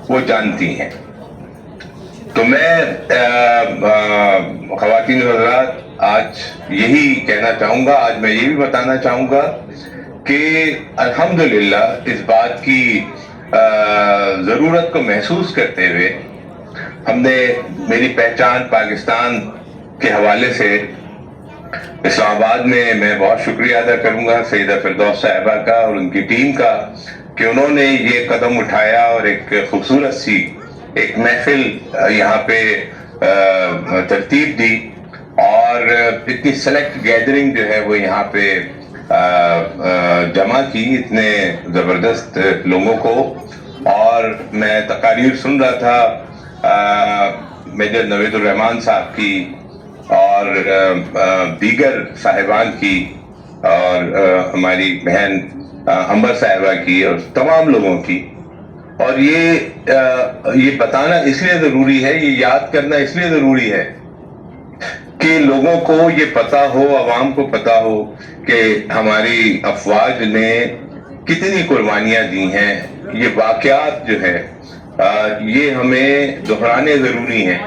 وہ جانتی ہیں. تو میں خواتین و حضرات آج یہی کہنا چاہوں گا، آج میں یہ بھی بتانا چاہوں گا کہ الحمدللہ اس بات کی ضرورت کو محسوس کرتے ہوئے ہم نے میری پہچان پاکستان کے حوالے سے اسلام آباد میں بہت شکریہ ادا کروں گا سیدہ فردوس صاحبہ کا اور ان کی ٹیم کا کہ انہوں نے یہ قدم اٹھایا اور ایک خوبصورت سی ایک محفل یہاں پہ ترتیب دی اور اتنی سلیکٹ گیدرنگ جو ہے وہ یہاں پہ جمع کی اتنے زبردست لوگوں کو. اور میں تقاریر سن رہا تھا میجر نوید الرحمان صاحب کی اور دیگر صاحبان کی اور ہماری بہن عنبر صاحبہ کی اور تمام لوگوں کی. اور یہ بتانا اس لیے ضروری ہے، یہ یاد کرنا اس لیے ضروری ہے کہ لوگوں کو یہ پتا ہو، عوام کو پتا ہو کہ ہماری افواج نے کتنی قربانیاں دی ہیں. یہ واقعات جو ہے یہ ہمیں دہرانے ضروری ہیں.